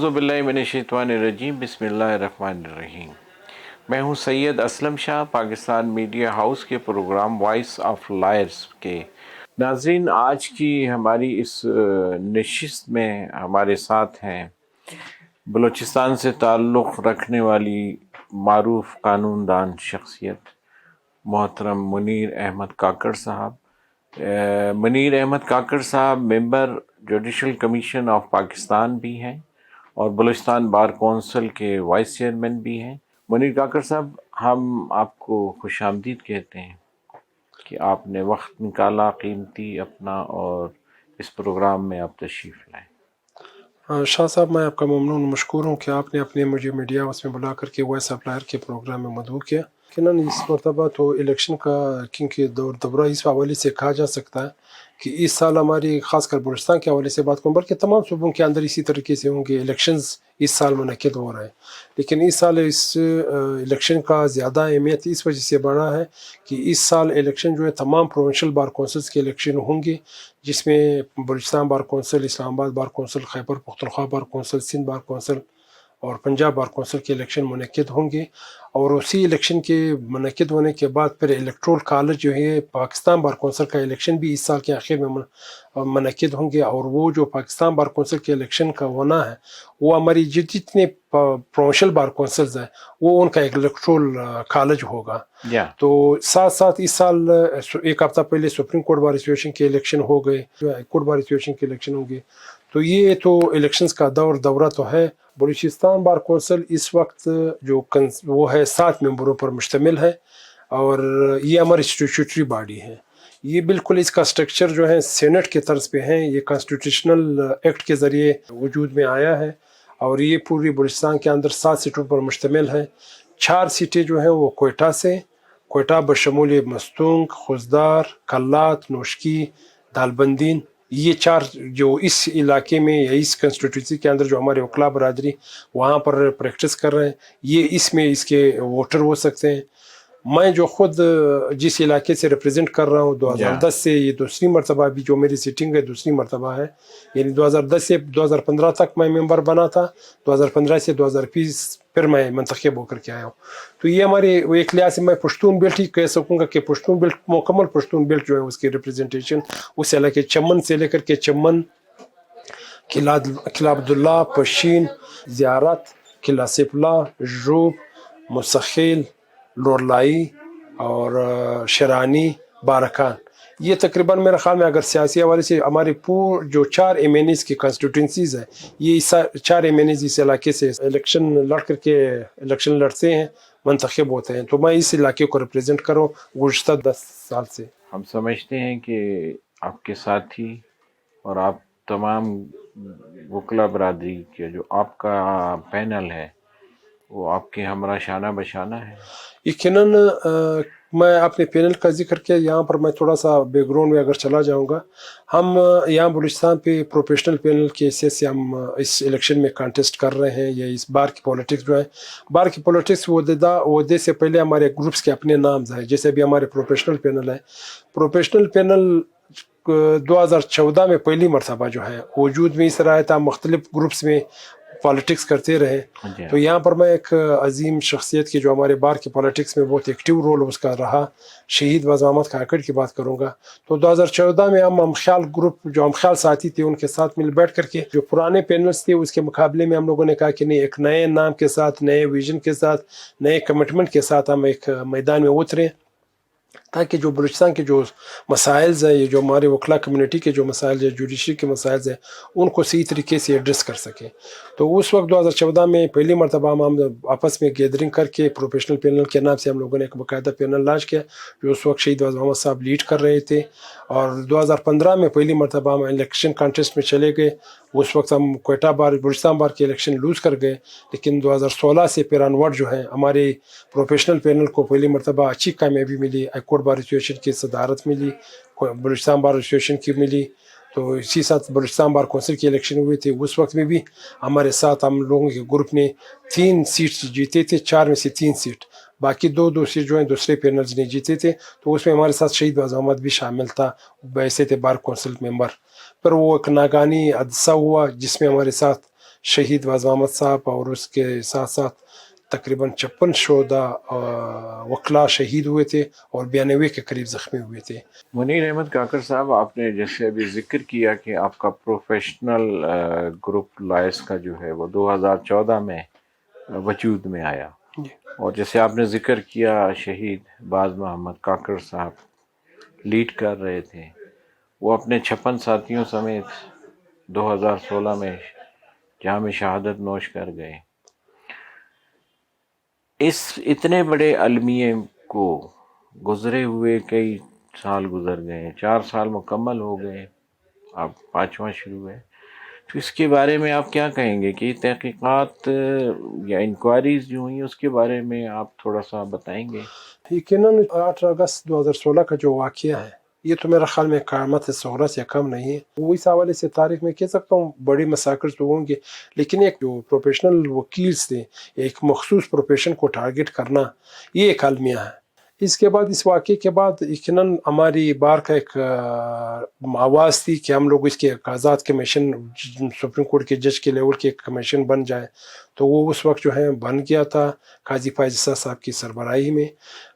औज़ुबिल्लाहिमिनश्शैतानिर्रजीम बिस्मिल्लाहिर्रहमानिर्रहीम। मैं हूं सैयद असलम शाह, पाकिस्तान मीडिया हाउस के प्रोग्राम वॉइस ऑफ लायर्स के नाज़रीन। आज की हमारी इस नशिस्त में हमारे साथ हैं बलूचिस्तान से ताल्लुक़ रखने वाली मारूफ कानूनदान शख्सियत मोहतरम मुनीर अहमद काकड़ साहब। मुनीर अहमद काकड़ साहब member judicial commission of Pakistan भी हैं और बलूचिस्तान बार कौंसिल के वाइस चेयरमैन भी हैं। मुनीर काकड़ साहब, हम आपको खुशामदीद कहते हैं कि आपने वक्त निकाला कीमती अपना और इस प्रोग्राम में आप तशरीफ़ लाएँ। शाह साहब, मैं आपका ममनून मशकूर हूँ कि आपने अपने मुझे मीडिया हाउस में बुला करके वॉइस ऑफ लायर के प्रोग्राम में मदऊ किया। यकीनन इस मरतबा तो इलेक्शन का क्योंकि दौरा इस हवाले से कहा जा सकता है कि इस साल हमारी ख़ासकर बलूचिस्तान के हवाले से बात करूँ, बल्कि तमाम सूबों के अंदर इसी तरीके से होंगे इलेक्शंस इस साल मुनक़िद हो रहे हैं। लेकिन इस साल इस इलेक्शन का ज़्यादा अहमियत इस वजह से बढ़ा है कि इस साल इलेक्शन जो है तमाम प्रोविंशियल बार कौंसिल्स के इलेक्शन होंगे, जिसमें Balochistan bar council, Islamabad bar council, Khyber Pakhtunkhwa bar council, Sindh bar council और पंजाब बार कौंसिल के इलेक्शन मुनक़िद होंगे। और उसी इलेक्शन के मुनक़िद होने के बाद फिर इलेक्टोरल कॉलेज जो है पाकिस्तान बार कौंसिल का इलेक्शन भी इस साल के आखिर में मुनक़िद होंगे। और वो जो पाकिस्तान बार कौंसिल के इलेक्शन का होना है वो हमारी जितने प्रोविंशियल बार कौंसिल्स हैं वो उनका एक इलेक्टोरल कॉलेज होगा। तो साथ साथ इस साल एक हफ्ता पहले सुप्रीम कोर्ट बार एसोसिएशन के इलेक्शन हो गए, हाई कोर्ट बार एसोसिएशन के इलेक्शन होंगे। तो ये तो इलेक्शंस का दौरा तो है। बलूचिस्तान बार कौंसिल इस वक्त जो वो है 7 मेंबरों पर मुश्तमिल है और ये हमारी स्टैट्यूटरी बॉडी है। ये बिल्कुल इसका स्ट्रक्चर जो है सेनेट के तर्ज पे है। ये कॉन्स्टिट्यूशनल एक्ट के ज़रिए वजूद में आया है और ये पूरी बलूचिस्तान के अंदर 7 सीटों पर मुश्तमिल है। 4 सीटें जो हैं वो कोयटा बशमूल मस्तूंग, खुजदार, कल्लात, नोशकी, दालबंदीन, ये 4 जो इस इलाके में या इस कंस्टिट्यूंसी के अंदर जो हमारे वकला बरादरी वहाँ पर प्रैक्टिस कर रहे हैं, ये इसमें इसके वोटर हो सकते हैं। मैं जो ख़ुद जिस इलाके से रिप्रेजेंट कर रहा हूँ 2010 से ये दूसरी मरतबा भी जो मेरी सीटिंग है दूसरी मरतबा है। यानी 2010 से 2015 तक मैं मेंबर बना था, 2015 से 2020 फिर मैं मंतखब होकर के आया हूँ। तो ये हमारे एक लिहाज से मैं पश्तून बेल्ट ही कह सकूँगा कि पश्तून बेल्ट, मुकम्मल पश्तून बेल्ट जो है उसकी रिप्रेजेंटेशन उस इलाके चमन से लेकर के चमन, किला अब्दुल्ला, पशीन, ज़ियारत, किला सिपला, रूब, मुसखिल, लोरलाई और शरानी, बारकान, ये तकरीबन मेरे ख्याल में अगर सियासी हवाले से हमारे पूरे जो 4 एमएनएज़ की कॉन्स्टिट्यूंसीज़ है, ये 4 एमएनएज़ इस इलाके से इलेक्शन लड़ करके इलेक्शन लड़ते हैं, मंतखब होते हैं। तो मैं इस इलाके को रिप्रेजेंट कर रहा हूँ गुज़श्ता 10 साल से। हम समझते हैं कि आपके साथी और आप तमाम वकला बरादरी के जो आपका पैनल है वो आपके हमरा शाना बशाना है। यकीनन मैं अपने पैनल का जिक्र किया, यहाँ पर मैं थोड़ा सा बैकग्राउंड में अगर चला जाऊँगा। हम यहाँ बलूचिस्तान पे प्रोफेशनल पैनल के हैसियत से हम इस इलेक्शन में कॉन्टेस्ट कर रहे हैं। या इस बार की पॉलिटिक्स जो है, बार की पॉलिटिक्स वहदे से पहले हमारे ग्रुप्स के अपने नाम्स हैं। जैसे अभी हमारे प्रोफेशनल पैनल है, प्रोफेशनल पैनल 2014 में पहली मरतबा जो है वजूद में इस रहा था, मुख्तलिफ ग्रुप्स में पॉलिटिक्स करते रहे। तो यहाँ पर मैं एक अजीम शख्सियत की जो हमारे बार की पॉलिटिक्स में बहुत एक्टिव रोल उसका रहा, शहीद बाज़ अहमद काकड़ की बात करूँगा। तो 2014 में हम ख्याल ग्रुप जो हम ख्याल साथी थे उनके साथ मिल बैठ करके जो पुराने पैनल्स थे उसके मुकाबले में हम लोगों ने कहा कि नहीं, एक नए नाम के साथ, नए विजन के साथ, नए कमिटमेंट के साथ हम एक मैदान में उतरें ताकि जो बलूचिस्तान के जो मसाइल्स हैं, ये जो हमारे वकला कम्युनिटी के जो मसाइल है, जुडिशरी के मसाइल्स हैं, उनको सही तरीके से एड्रेस कर सकें। तो उस वक्त 2014 में पहली मरतबा हम आपस में गैदरिंग करके प्रोफेशनल पैनल के नाम से हम लोगों ने एक बाकायदा पैनल लॉन्च किया जो उस वक्त शहीद बाज़ अहमद साहब लीड कर रहे थे। और 2015 में पहली मरतबा हम इलेक्शन कॉन्टेस्ट में चले गए। उस वक्त हम कोयटा बार, बलूचिस्तान बार के इलेक्शन लूज़ कर गए। लेकिन 2016 से फिर अनवर्ड जो है हमारे प्रोफेशनल पैनल को पहली मरतबा अच्छी कामयाबी मिली। हाई कोर्ट बार एसोसिएशन की सदारत मिली, बलूचिस्तान बार एसोसिएशन की मिली। तो इसी साथ बलूचिस्तान बार कौंसिल के इलेक्शन हुए थे, उस वक्त में भी हमारे साथ हम लोगों के ग्रुप ने 3 सीट जीते थे, 4 में से 3 सीट, बाकी 2 सीट जो हैं दूसरे पैनल्स ने जीते थे। तो उसमें हमारे साथ शहीद बाज़ अहमद भी शामिल था, वैसे थे बार कौंसिल मेंबर। पर वो एक नाकानी हादसा हुआ जिसमें हमारे साथ शहीद वाज़ अहमद साहब और उसके साथ साथ तकरीबन 56 शोधा वकला शहीद हुए थे और 92 के करीब ज़ख्मी हुए थे। मुनीर अहमद काकर साहब, आपने जैसे अभी जिक्र किया कि आपका प्रोफेशनल ग्रुप लॉयर्स का जो है वो 2014 में वजूद में आया, और जैसे आपने जिक्र किया शहीद बाज़ मोहम्मद काकर साहब लीड कर रहे थे, वो अपने 56 साथियों समेत 2016 में जहाँ में शहादत नोश कर गए। इस इतने बड़े अलमिये को गुज़रे हुए कई साल गुज़र गए, 4 साल मुकम्मल हो गए, अब 5वां शुरू है, तो इसके बारे में आप क्या कहेंगे कि तहकीकात या इंक्वायरीज जो हुई उसके बारे में आप थोड़ा सा बताएंगे? यकीनन 8 अगस्त 2016 का जो वाक़या है, ये तो मेरा ख़्याल में क़यामत सुग़रा से कम नहीं है। वो इस हवाले से तारीख़ में कह सकता हूँ बड़ी मसाकिल तो होंगे, लेकिन एक जो प्रोफेशनल वकील थे, एक मखसूस प्रोफेशन को टारगेट करना, ये एक अलमिया है। इसके बाद इस वाक़े के बाद यकीनन हमारी बार का एक आवाज़ थी कि हम लोग इसके आज़ाद कमीशन, सुप्रीम कोर्ट के जज के लेवल के कमीशन बन जाए, तो वो उस वक्त जो है बन गया था काजी फ़ायज़ इसा साहब की सरबराही में।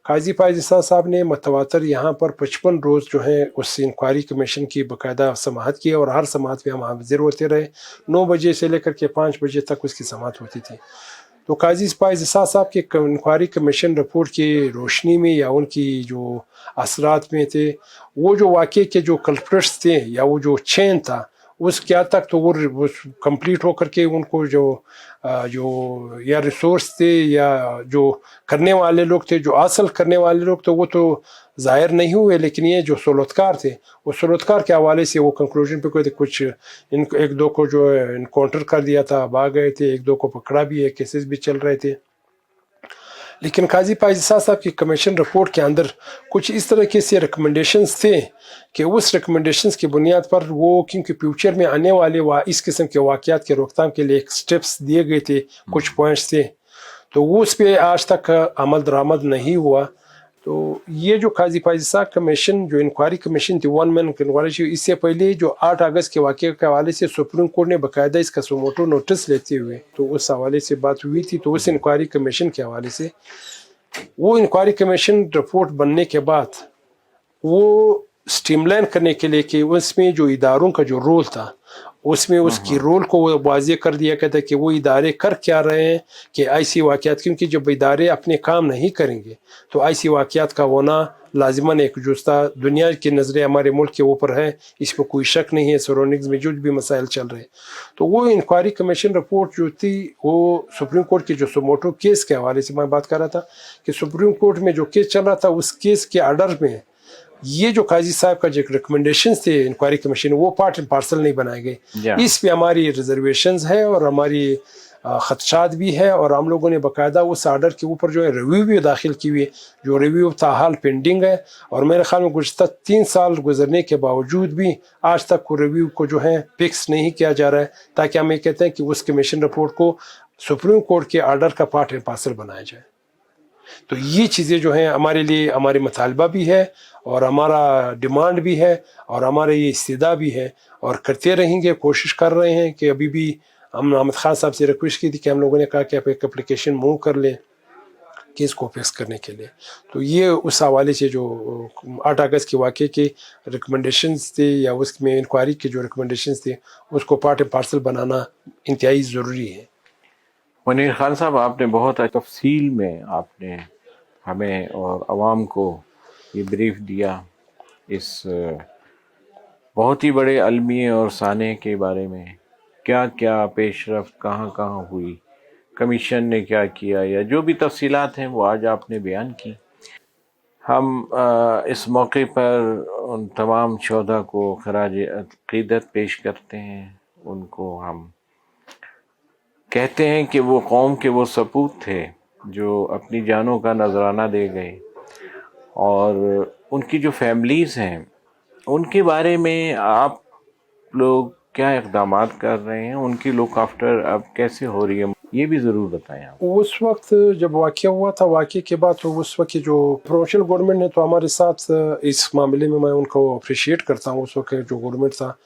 काजी फ़ायज़ इसा साहब ने मतवातर यहाँ पर 55 रोज़ जो है उस इंक्वायरी कमीशन की बाकायदा समाअत की, और हर समाअत में हम हाज़िर होते रहे। 9 बजे से लेकर के 5 बजे तक उसकी समाअत होती थी। तो काजी फ़ायज़ इसा साहब के इंक्वायरी कमीशन रिपोर्ट की रोशनी में या उनकी जो असरात में थे, वो जो वाक़े के जो कल्प्रिट्स थे या वो जो चेन था, उस क्या तक तो वो कंप्लीट होकर के उनको जो या रिसोर्स थे या जो करने वाले लोग थे, जो हासिल करने वाले लोग, तो वो तो ज़ाहिर नहीं हुए, लेकिन ये जो सलोतकार थे, वो सलोतकार के हवाले से वो कंक्लूजन पे कोई कुछ एक दो को जो है इनकाउंटर कर दिया था, भाग गए थे, एक दो को पकड़ा भी है, केसेस भी चल रहे थे। लेकिन काजी फ़ायज़ इसा साहब की कमीशन रिपोर्ट के अंदर कुछ इस तरह के से रिकमेंडेशंस थे कि उस रिकमेंडेशंस की बुनियाद पर वो, क्योंकि फ्यूचर में आने वाले इस किस्म के वाक़यात के रोकथाम के लिए एक स्टेप्स दिए गए थे, कुछ पॉइंट्स थे, तो वो उस पर आज तक अमल दरामद नहीं हुआ। तो ये जो काजी फ़ायज़ साहब कमीशन, जो इंक्वायरी कमीशन थी, 1 मैन इंक्वायरी, इससे पहले जो 8 अगस्त के वाक़े के हवाले से सुप्रीम कोर्ट ने बाकायदा इसका सुमोटो नोटिस लेते हुए तो उस हवाले से बात हुई थी। तो उस इंक्वायरी कमीशन के हवाले से वो इंक्वायरी कमीशन रिपोर्ट बनने के बाद वो स्ट्रीमलाइन करने के लिए कि उसमें जो इदारों का जो रोल था, उसमें उसकी रोल को वाज़े कर दिया गया था कि वो इदारे कर क्या रहे हैं कि ऐसी वाक़यात, क्योंकि जब इदारे अपने काम नहीं करेंगे तो ऐसी वाक़यात का होना लाजिमन एक जुस्ता दुनिया की नज़रें हमारे मुल्क के ऊपर है, इसमें कोई शक नहीं है। सराउंडिंग्स में जो भी मसाइल चल रहे, तो वो इंक्वायरी कमीशन रिपोर्ट जो थी वो सुप्रीम कोर्ट के जो सुमोटो केस के हवाले से मैं बात कर रहा था कि सुप्रीम कोर्ट में जो केस चल रहा था, उस केस के आर्डर में ये जो काजी साहब का जो रिकमेंडेशन थे इंक्वायरी कमीशन, वो पार्ट एंड पार्सल नहीं बनाए गए। इस पे हमारी रिजर्वेशंस है और हमारी खदशात भी है, और हम लोगों ने बाकायदा उस आर्डर के ऊपर जो है रिव्यू भी दाखिल की हुई है, जो रिव्यू ताहाल पेंडिंग है। और मेरे ख्याल में गुज़श्ता 3 साल गुजरने के बावजूद भी आज तक वो रिव्यू को जो है फिक्स नहीं किया जा रहा है, ताकि हम ये कहते हैं कि उस कमीशन रिपोर्ट को सुप्रीम कोर्ट के आर्डर का पार्ट एंड पार्सल बनाया जाए। तो ये चीज़ें जो हैं हमारे लिए, हमारी मुतालबा भी है और हमारा डिमांड भी है और हमारे ये इस्तिदा भी है, और करते रहेंगे। कोशिश कर रहे हैं कि अभी भी हम अहमद खान साहब से रिक्वेस्ट की थी कि हम लोगों ने कहा कि आप एक एप्लीकेशन मूव कर लें केस को फिक्स करने के लिए। तो ये उस हवाले से जो 8 अगस्त के वाक़े के रिकमेंडेशंस थे या उसमें इंक्वायरी के जो रिकमेंडेशंस थे, उसको पार्ट एंड पार्सल बनाना इंतहाई ज़रूरी है। मुनीर खान साहब, आपने बहुत तफसील में आपने हमें और आवाम को ये ब्रीफ दिया इस बहुत ही बड़े अलमिये और साने के बारे में, क्या क्या पेशरफ्त कहाँ कहाँ हुई, कमीशन ने क्या किया, या जो भी तफसीलात हैं वो आज आपने बयान की। हम इस मौके पर उन तमाम शोधा को खराज अक़ीदत पेश करते हैं। उनको हम कहते हैं कि वो कौम के वो सपूत थे जो अपनी जानों का नजराना दे गए, और उनकी जो फैमिलीज़ हैं उनके बारे में आप लोग क्या इक़दामात कर रहे हैं, उनकी लुक आफ्टर अब कैसे हो रही है, ये भी ज़रूर बताएं आप। उस वक्त जब वाक़या हुआ था, वाक़े के बाद तो उस वक्त की जो प्रोविंशियल गवर्नमेंट ने तो हमारे साथ इस मामले में मैं उनको अप्रिशिएट करता हूँ। उस वक्त जो गवर्नमेंट था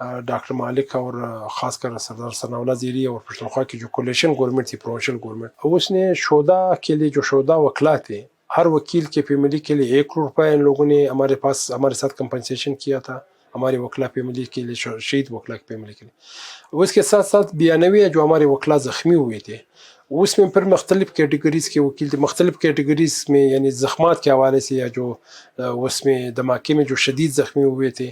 ڈاکٹر مالک اور خاص کر سردار ثناء اللہ زیری اور پشتونخوا کی جو کولیشن گورنمنٹ تھی، پروونشل گورنمنٹ، اس نے شہدا کے لیے جو شہدا وکلا تھے، ہر وکیل کے فیملی کے لیے 1 کروڑ روپے ان لوگوں نے ہمارے ساتھ کمپنسیشن کیا تھا، ہمارے وکلا فیملی کے لیے، شہید وکلا کی فیملی کے لیے۔ اس کے ساتھ ساتھ 92 جو ہمارے وکلا زخمی ہوئے تھے، اس میں پھر مختلف کیٹیگریز کے وکیل تھے، مختلف کیٹیگریز میں، یعنی زخمات کے حوالے سے، یا جو اس میں دھماکے میں جو شدید زخمی ہوئے تھے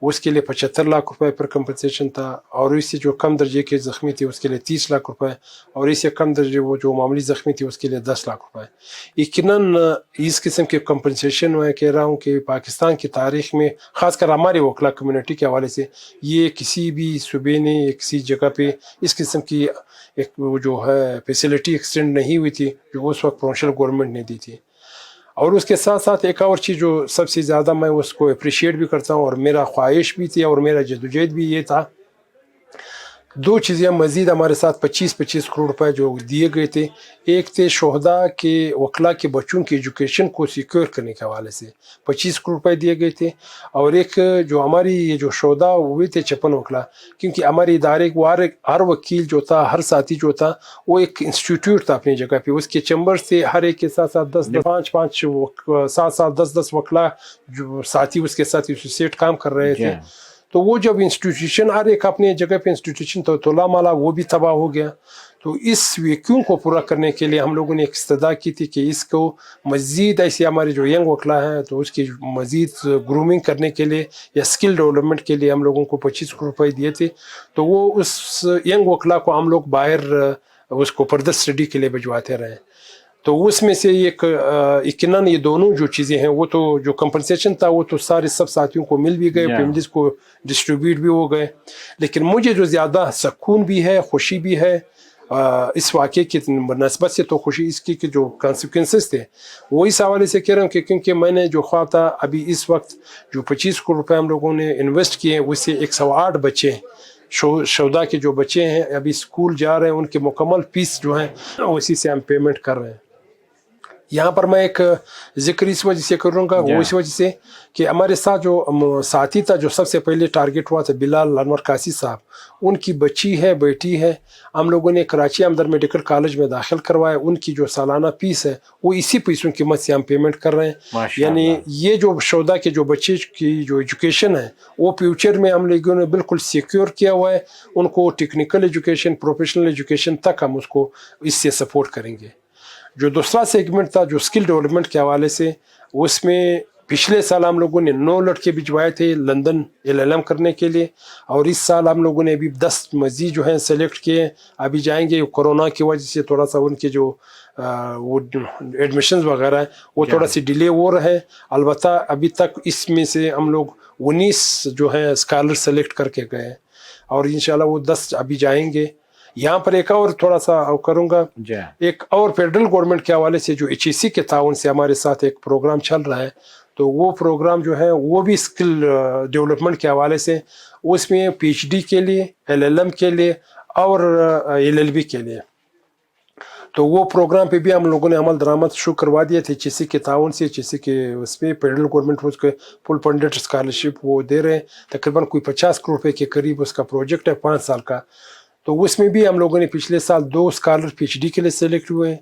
اس کے لیے 75 لاکھ روپے پر کمپنسیشن تھا، اور اس سے جو کم درجے کے زخمی تھے اس کے لیے 30 لاکھ روپے، اور اس سے کم درجے وہ جو معمولی زخمی تھے اس کے لیے 10 لاکھ روپے۔ یقیناً اس قسم کے کمپنسیشن میں کہہ رہا ہوں کہ پاکستان کی تاریخ میں، خاص کر ہمارے وکلا کمیونٹی کے حوالے سے، یہ کسی بھی صوبے نے، کسی جگہ پہ اس قسم کی ایک جو ہے فیسلٹی ایکسٹینڈ نہیں ہوئی تھی جو اس وقت پروونشل گورنمنٹ نے دی تھی۔ اور اس کے ساتھ ساتھ ایک اور چیز جو سب سے زیادہ میں اس کو اپریشیٹ بھی کرتا ہوں، اور میرا خواہش بھی تھی اور میرا جدوجہد بھی یہ تھا، 2 چیزیں مزید ہمارے ساتھ 25 کروڑ روپے جو دیے گئے تھے۔ ایک تھے شہدا کے وکلا کے بچوں کی ایجوکیشن کو سیکیور کرنے کے حوالے سے 25 کروڑ روپے دیے گئے تھے، اور ایک جو ہماری یہ جو شہدا ہوئے تھے 56 وکلا، کیونکہ ہمارے ادارے کو ہر وکیل جو تھا، ہر ساتھی جو تھا، وہ ایک انسٹیٹیوٹ تھا اپنی جگہ پہ، اس کے چیمبر سے ہر ایک کے ساتھ 10 وکلا جو ساتھی اس کے ساتھ ایسوسیٹ کام کر رہے تھے۔ تو وہ جب انسٹیٹیوشن ہر ایک اپنے جگہ پہ انسٹیٹیوشن تو تولا مالا وہ بھی تباہ ہو گیا، تو اس ویکیوم کو پورا کرنے کے لیے ہم لوگوں نے ایک استدعا کی تھی کہ اس کو مزید ایسے ہمارے جو ینگ وکلا ہے تو اس کی مزید گرومنگ کرنے کے لیے یا سکل ڈیولپمنٹ کے لیے ہم لوگوں کو 25 کروڑ روپے دیے تھے۔ تو وہ اس ینگ وکلا کو ہم لوگ باہر اس کو فردر اسٹڈی کے لیے بھجواتے رہے۔ تو اس میں سے ایک یقیناً یہ دونوں جو چیزیں ہیں، وہ تو جو کمپنسیشن تھا وہ تو سارے سب ساتھیوں کو مل بھی گئے، فیملیز کو ڈسٹریبیوٹ بھی ہو گئے، لیکن مجھے جو زیادہ سکون بھی ہے، خوشی بھی ہے اس واقعے کی نسبت سے، تو خوشی اس کی کہ جو کانسیکوینسز تھے وہ اس حوالے سے کہہ رہا ہوں کہ کیونکہ میں نے جو خواہ تھا، ابھی اس وقت جو 25 کروڑ روپے ہم لوگوں نے انویسٹ کیے ہیں، اس سے 108 بچے شہدا کے جو بچے ہیں ابھی اسکول جا رہے ہیں، ان کے مکمل فیس جو ہیں اسی سے ہم پیمنٹ کر رہے ہیں۔ یہاں پر میں ایک ذکر اس وجہ سے کروں گا، وہ اس وجہ سے کہ ہمارے ساتھ جو ساتھی تھا جو سب سے پہلے ٹارگٹ ہوا تھا، بلال انور قاسی صاحب، ان کی بچی ہے، بیٹی ہے، ہم لوگوں نے کراچی امدر میڈیکل کالج میں داخل کروایا، ان کی جو سالانہ فیس ہے وہ اسی پیسوں کی مدد سے ہم پیمنٹ کر رہے ہیں۔ یعنی یہ جو شہدا کے جو بچے کی جو ایجوکیشن ہے وہ فیوچر میں ہم لوگوں نے بالکل سیکیور کیا ہوا ہے، ان کو ٹیکنیکل ایجوکیشن، پروفیشنل ایجوکیشن تک ہم اس کو اس سے سپورٹ کریں گے۔ جو دوسرا سیگمنٹ تھا جو اسکل ڈیولپمنٹ کے حوالے سے، اس میں پچھلے سال ہم لوگوں نے 9 لڑکے بھجوائے تھے لندن LLM کرنے کے لیے، اور اس سال ہم لوگوں نے ابھی 10 مزید جو ہیں سلیکٹ کیے، ابھی جائیں گے۔ کورونا کی وجہ سے تھوڑا سا ان کے جو وہ ایڈمیشنز وغیرہ ہیں وہ تھوڑا سی ڈیلے ہو رہے ہیں، البتہ ابھی تک اس میں سے ہم لوگ 19 جو ہیں اسکالر سلیکٹ کر کے گئے، اور انشاءاللہ وہ 10 ابھی جائیں گے۔ یہاں پر ایک اور تھوڑا سا کروں گا، ایک اور فیڈرل گورنمنٹ کے حوالے سے جو HEC کے تعاون سے ہمارے ساتھ ایک پروگرام چل رہا ہے، تو وہ پروگرام جو ہے وہ بھی اسکل ڈیولپمنٹ کے حوالے سے، اس میں PhD کے لیے، LLM کے لیے اور LLB کے لیے، تو وہ پروگرام پہ بھی ہم لوگوں نے عمل درآمد شروع کروا دیا تھے HEC کے تعاون سے۔ HEC کے اس میں فیڈرل گورنمنٹ اس کے فل فنڈڈ اسکالرشپ وہ دے رہے ہیں، تقریباً کوئی 50 کروڑ روپے کے قریب اس کا پروجیکٹ ہے 5 سال کا۔ تو اس میں بھی ہم لوگوں نے پچھلے سال 2 اسکالر PhD کے لیے سلیکٹ ہوئے ہیں،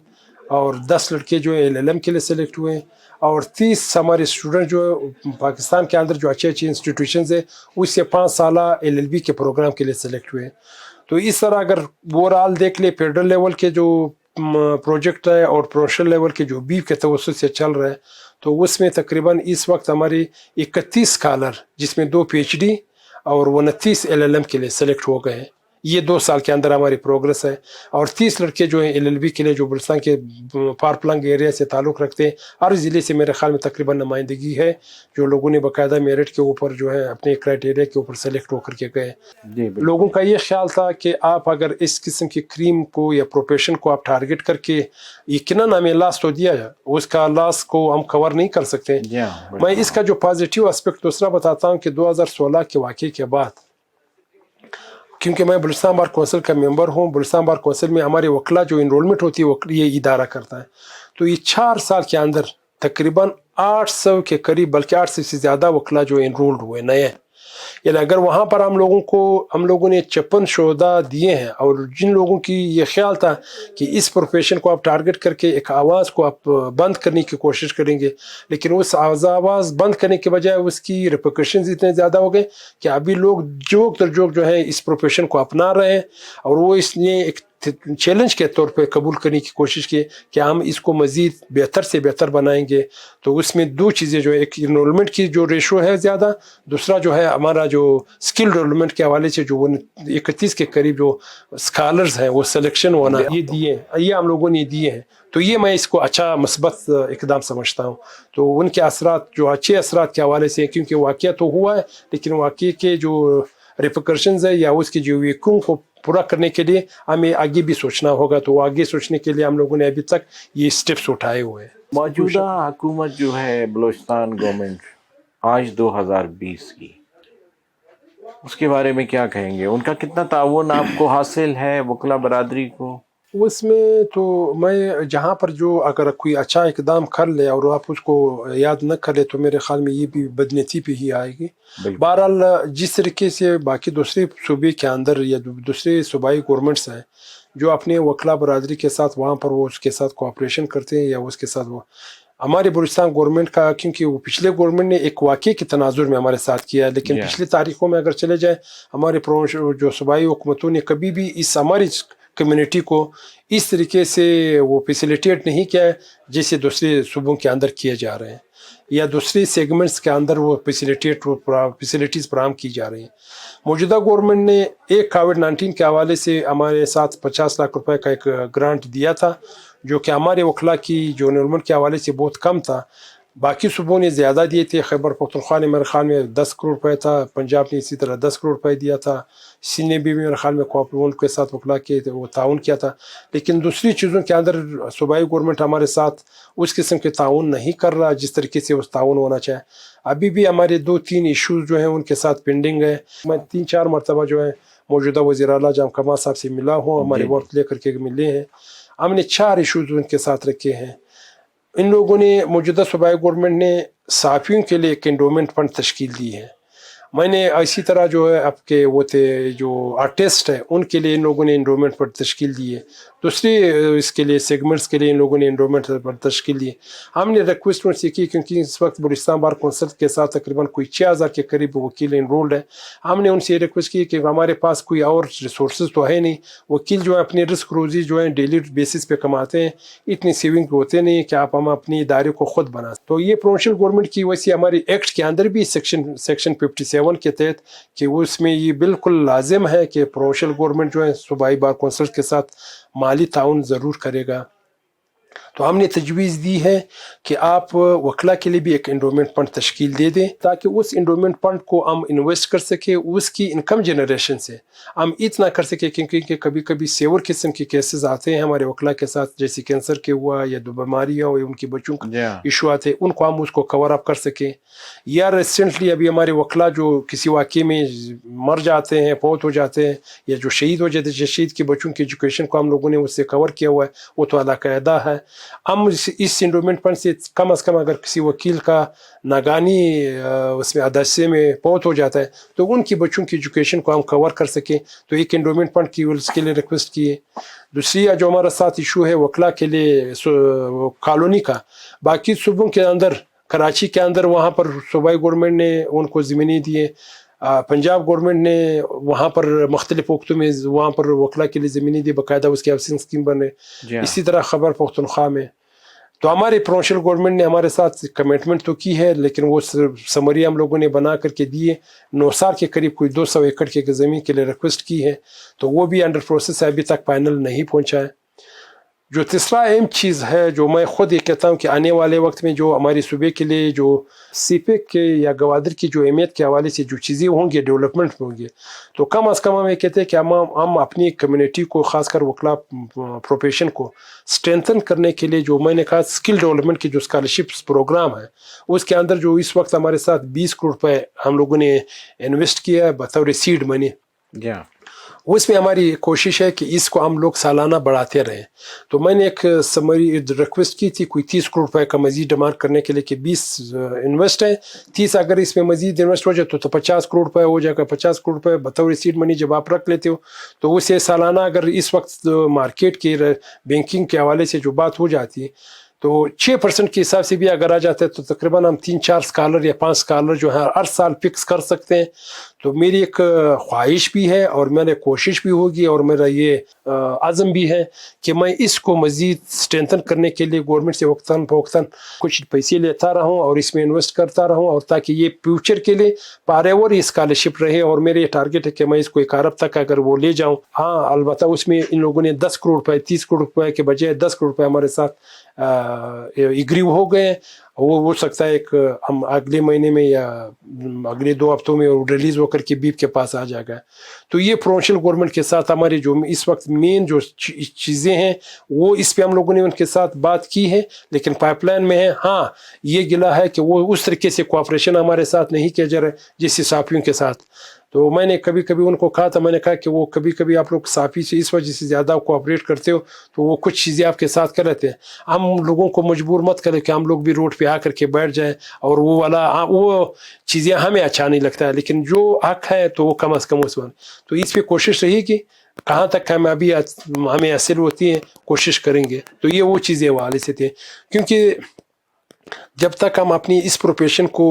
اور 10 لڑکے جو ہیں LLM کے لیے سلیکٹ ہوئے ہیں، اور 30 ہمارے اسٹوڈنٹ جو پاکستان کے اندر جو اچھے انسٹیٹیوشنز ہیں اس سے 5 سالہ LLB کے پروگرام کے لیے سلیکٹ ہوئے ہیں۔ تو اس طرح اگر اوور آل دیکھ لے، فیڈرل لیول کے جو پروجیکٹ ہے اور پروفیشنل لیول کے جو بیف کے توسط سے چل رہا ہے، تو اس میں تقریباً اس وقت ہماری 31 اسکالر، جس میں 2 PhD اور 29 LLM کے لیے سلیکٹ ہو گئے ہیں۔ یہ 2 سال کے اندر ہماری پروگرس ہے، اور 30 لڑکے جو ہیں LLB کے لیے جو بلوچستان کے پارپلنگ ایریا سے تعلق رکھتے ہیں، ہر ضلع سے میرے خیال میں تقریباً نمائندگی ہے، جو لوگوں نے باقاعدہ میرٹ کے اوپر جو ہے اپنے کرائٹیریا کے اوپر سلیکٹ ہو کر کے گئے۔ لوگوں کا یہ خیال تھا کہ آپ اگر اس قسم کی کریم کو یا پروفیشن کو آپ ٹارگٹ کر کے، یقیناً ہمیں لاس تو دیا ہے، اس کا لاس کو ہم کور نہیں کر سکتے۔ میں اس کا جو پازیٹیو اسپیکٹ دوسرا بتاتا ہوں کہ 2016 کے واقعے کے بعد، کیونکہ میں بلوچستان بار کونسل کا ممبر ہوں، بلوچستان بار کونسل میں ہمارے وکلا جو انرولمنٹ ہوتی ہے وہ یہ ادارہ کرتا ہے، تو یہ 4 سال کے اندر تقریباً 800 کے قریب، بلکہ 800 سے زیادہ وکلا جو انرولڈ ہوئے نئے، यानी अगर वहाँ पर हम लोगों ने 56 शोधा दिए हैं, और जिन लोगों की ये ख्याल था कि इस प्रोफेशन को आप टारगेट करके एक आवाज़ को आप बंद करने की कोशिश करेंगे, लेकिन उस आवाज़ बंद करने के बजाय उसकी रिपरकशंस इतने ज़्यादा हो गए कि अभी लोग जोक जो है इस प्रोफेशन को अपना रहे हैं, और वो इसलिए एक चैलेंज के तौर पे कबूल करने की कोशिश की कि हम इसको मज़ीद बेहतर से बेहतर बनाएंगे। तो उसमें दो चीज़ें जो है, एक इनरोलमेंट की जो रेशो है ज़्यादा, दूसरा जो है हमारा जो स्किल डेवलपमेंट के हवाले से जो 31 के करीब जो स्कॉलर्स हैं वो सिलेक्शन होना ये हम लोगों ने दिए हैं। तो ये मैं इसको अच्छा मस्बत इकदाम समझता हूँ। तो उनके असरात जो अच्छे असरात के हवाले से, क्योंकि वाक़या तो हुआ है, लेकिन वाक़ये के जो रिपरकशंस है या उसकी जो वेकुम को पूरा करने के लिए हमें आगे भी सोचना होगा। तो आगे सोचने के लिए हम लोगों ने अभी तक ये स्टेप्स उठाए हुए हैं। मौजूदा हुकूमत जो है बलूचिस्तान गवर्नमेंट आज 2020 की, उसके बारे में क्या कहेंगे? उनका कितना ताउन आपको हासिल है वकला बरादरी को? उसमें तो मैं जहाँ पर जो अगर कोई अच्छा इकदाम कर ले और आप उसको याद न करे तो मेरे ख्याल में ये भी बदनीति पे ही आएगी। बहरहाल जिस तरीके से बाकी दूसरे सूबे के अंदर या दूसरे सूबाई गवर्नमेंट्स हैं जो अपने वकला बरादरी के साथ वहाँ पर वो उसके साथ कोऑपरेशन करते हैं या उसके साथ वो, हमारे बलूचिस्तान गवर्नमेंट का, क्योंकि वो पिछले गवर्नमेंट ने एक वाक़े के तनाजुर में हमारे साथ किया है, लेकिन पिछली तारीखों में अगर चले जाए हमारे जो सूबाई हुकूमतों ने कभी भी इस हमारी कम्युनिटी को इस तरीके से वो फैसिलिटेट नहीं किया है जैसे दूसरे सूबों के अंदर किए जा रहे हैं, या दूसरे सेगमेंट्स के अंदर वो फैसिलिटीज़ फराहम की जा रही हैं। मौजूदा गवर्नमेंट ने एक कोविड-19 के हवाले से हमारे साथ 50 लाख रुपए का एक ग्रांट दिया था, जो कि हमारे वकला की जो एनरोलमेंट के हवाले से बहुत कम था। बाकी सूबों ने ज़्यादा दिए थे। खैबर पख्तूनख्वा ने मेरे ख्याल में 10 करोड़ रुपए था, पंजाब ने इसी तरह 10 करोड़ रुपए दिया था, सिंध ने भी मेरे ख्याल में कोऑपरेट के साथ वकला के वो ताउन किया था। लेकिन दूसरी चीज़ों के अंदर सूबाई गवर्नमेंट हमारे साथ उस किस्म के ताउन नहीं कर रहा जिस तरीके से उस ताउन होना चाहिए। अभी भी हमारे 2-3 इशूज़ जो हैं उनके साथ पेंडिंग है। मैं 3-4 मरतबा जो है मौजूदा वज़ीर आला जाम कमाल साहब से मिला हूँ, हमारे वक्त लेकर के मिले हैं। हमने 4 इशूज़ उनके साथ रखे हैं। इन लोगों ने, मौजूदा सूबाई गवर्नमेंट ने सहाफ़ियों के लिए एक एंडोमेंट फंड तश्कील दी है। मैंने इसी तरह जो है आपके वो थे जो आर्टिस्ट है उनके लिए इन लोगों ने एंडोमेंट फंड तश्कील दी है। दूसरे इसके लिए सेगमेंट्स के लिए इन लोगों ने एंडोमेंट फंड तश्कील दी है। हमने रिक्वेस्ट उनसे की, क्योंकि इस वक्त बलूचिस्तान बार कौंसिल के साथ तकरीबन कोई 6000 के करीब वकील इनरोल्ड है। हमने उनसे रिक्वेस्ट की कि हमारे पास कोई और रिसोर्स तो है नहीं, वकील जो है अपनी रिस्क रोज़ी जो है डेली बेसिस पे कमाते हैं, इतनी सेविंग होते नहीं कि आप हम अपनी इदारे को खुद बना। तो ये प्रोविंशियल गवर्नमेंट की वजह से हमारी एक्ट के अंदर भी सेक्शन 57 के तहत कि उसमें ये बिल्कुल लाजिम है कि प्रोविंशियल गवर्नमेंट जो है सूबाई बार कौंसिल के साथ माली ताउन ज़रूर करेगा। तो हमने तजवीज़ दी है कि आप वकला के लिए भी एक एंडोमेंट फंड तश्कील दे दें, ताकि उस एंडोमेंट फंड को हम इन्वेस्ट कर सके, उसकी इनकम जनरेशन से हम इतना कर सके। क्योंकि कभी कभी सेवर किस्म के केसेस आते हैं हमारे वकला के साथ, जैसे कैंसर के हुआ या दो बीमारियाँ हुई, उनके बच्चों का इशू आते हैं, उनको हम उसको कवर अप कर सकें। या रिसेंटली अभी हमारे वकला जो किसी वाक़े में मर जाते हैं, फौत हो जाते हैं, या जो शहीद हो जाते हैं, शहीद के बच्चों की एजुकेशन को हम लोगों ने उससे कवर किया हुआ है, वो तो अलाकायदा है। हम इस एंडोमेंट फंड से कम से कम अगर किसी वकील का नागानी उसमें हादसे में फौत हो जाता है तो उनकी बच्चों की एजुकेशन को हम कवर कर सकें, तो एक एंडोमेंट फंड की उसके लिए रिक्वेस्ट की है। दूसरी जो हमारा साथ इशू है वकला के लिए कॉलोनी का, बाकी सूबों के अंदर, कराची के अंदर वहाँ पर सूबाई गवर्नमेंट ने उनको ज़मीनें दिए, पंजाब गवर्नमेंट ने वहाँ पर मुख्तलिफ वक्तों में वहाँ पर वकला के लिए ज़मीनें दी, बाकायदा उसकी हाउसिंग स्कीम बने। इसी तरह खैबर पख्तूनख्वा में तो हमारे प्रोविंशियल गवर्नमेंट ने हमारे साथ कमिटमेंट तो की है, लेकिन वो समरी हम लोगों ने बना करके दिए। 9 के करीब कोई 200 एकड़ के ज़मीन के लिए रिक्वेस्ट की है, तो वो भी अंडर प्रोसेस है, अभी तक फाइनल नहीं पहुँचा है। जो तीसरा अहम चीज़ है जो मैं ख़ुद ये कहता हूँ कि आने वाले वक्त में जो हमारे सूबे के लिए जो सीपेक के या गवादर की जो अहमियत के हवाले से जो चीज़ें होंगी, डेवलपमेंट होंगी, तो कम अज़ कम हम ये कहते हैं कि हम अपनी कम्युनिटी को, ख़ासकर वकला प्रोफेशन को स्ट्रेंथन करने के लिए जो मैंने कहा स्किल डेवलपमेंट की जो स्कॉलरशिप्स प्रोग्राम है, उसके अंदर जो इस वक्त हमारे साथ 20 करोड़ रुपये हम लोगों ने इन्वेस्ट किया है बतौर सीड मनी। उसमें हमारी कोशिश है कि इसको हम लोग सालाना बढ़ाते रहें। तो मैंने एक समरी रिक्वेस्ट की थी कोई 30 करोड़ रुपए का मजीद डिमांड करने के लिए कि 20 इन्वेस्ट है, 30 अगर इसमें मजीद इन्वेस्ट हो जाए तो 50 करोड़ रुपए हो जाएगा। 50 करोड़ रुपए बतौर सीड मनी जब आप रख लेते हो तो उसे सालाना अगर इस वक्त मार्केट की बैंकिंग के हवाले से जो बात हो जाती है तो 6% के हिसाब से भी अगर आ जाता है तो तकरीबन हम 3-4 स्कॉलर या 5 स्कॉलर जो है हर साल फिक्स कर सकते हैं। तो मेरी एक ख्वाहिश भी है और मेरी कोशिश भी होगी और मेरा ये आज़म भी है कि मैं इसको मज़ीद स्ट्रेंथन करने के लिए गवर्नमेंट से वक्तन फ़वक्तन कुछ पैसे लेता रहूं और इसमें इन्वेस्ट करता रहूं और ताकि ये फ्यूचर के लिए पारेवर स्कॉलरशिप रहे। और मेरे ये टारगेट है कि मैं इसको 1 अरब तक अगर वो ले जाऊँ। हाँ अलबत्ता उसमें इन लोगों ने 10 करोड़ रुपए 30 करोड़ रुपए के बजाय 10 करोड़ रुपए हमारे साथ एग्री हो गए। वो हो सकता है एक हम अगले महीने में या अगले 2 हफ्तों में रिलीज होकर के बीप के पास आ जाएगा। तो ये प्रोविंशियल गवर्नमेंट के साथ हमारी जो इस वक्त मेन जो चीज़ें हैं वो इस पे हम लोगों ने उनके साथ बात की है लेकिन पाइपलाइन में है। हाँ ये गिला है कि वो उस तरीके से कोऑपरेशन हमारे साथ नहीं किया जा रहा है जिससे साफियों के साथ। तो मैंने कभी कभी उनको कहा था, मैंने कहा कि वो कभी कभी आप लोग साफी से इस वजह से ज़्यादा कोऑपरेट करते हो तो वो कुछ चीज़ें आपके साथ कर लेते हैं। हम लोगों को मजबूर मत करें कि हम लोग भी रोड पे आकर के बैठ जाएं और वो वाला वो चीज़ें हमें अच्छा नहीं लगता है, लेकिन जो हक है तो वो कम अज़ कम उस वक्त तो इस पर कोशिश रही कि कहाँ तक कामयाबी हमें हासिल होती है कोशिश करेंगे। तो ये वो चीज़ें वाले से थे क्योंकि जब तक हम अपनी इस प्रोफेशन को